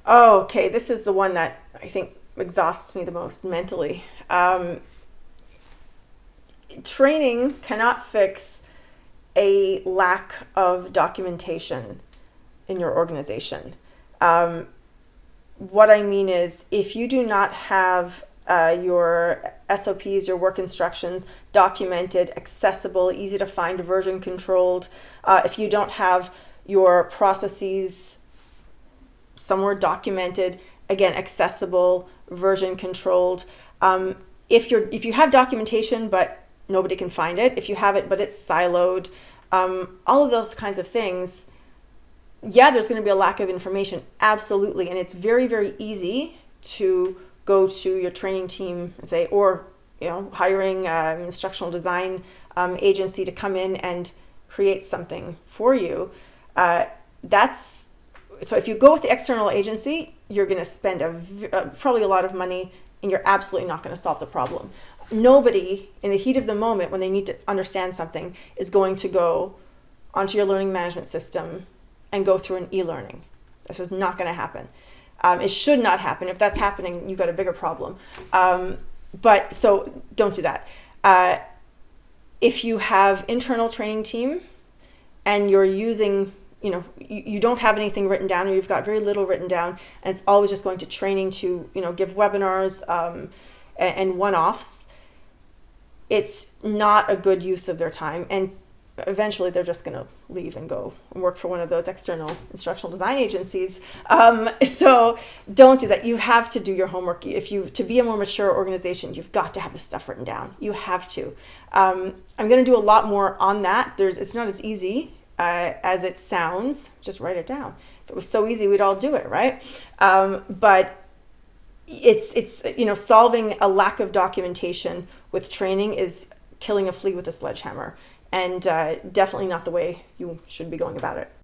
Oh, okay. This is the one that I think exhausts me the most mentally. Training cannot fix a lack of documentation in your organization. Um, what I mean is, if you do not have your SOPs, your work instructions documented, accessible, easy to find, version controlled, if you don't have your processes somewhere documented, again, accessible, version controlled. If you have documentation but nobody can find it, if you have it but it's siloed, all of those kinds of things, yeah, there's going to be a lack of information, absolutely, and it's very, very easy to go to your training team and say, or hiring an instructional design agency to come in and create something for you. That's So if you go with the external agency, you're going to spend probably a lot of money, and you're absolutely not going to solve the problem. Nobody, in the heat of the moment when they need to understand something, is going to go onto your learning management system and go through an e-learning. This is not going to happen. It should not happen. If that's happening, you've got a bigger problem. But so don't do that. If you have internal training team and you're using, you don't have anything written down, or you've got very little written down, and it's always just going to training to, give webinars and one-offs, it's not a good use of their time. And eventually they're just going to leave and go and work for one of those external instructional design agencies. So don't do that. You have to do your homework. To be a more mature organization, you've got to have this stuff written down. You have to. I'm going to do a lot more on that. It's not as easy as it sounds. Just write it down. If it was so easy, we'd all do it, right? But it's solving a lack of documentation with training is killing a flea with a sledgehammer, and definitely not the way you should be going about it.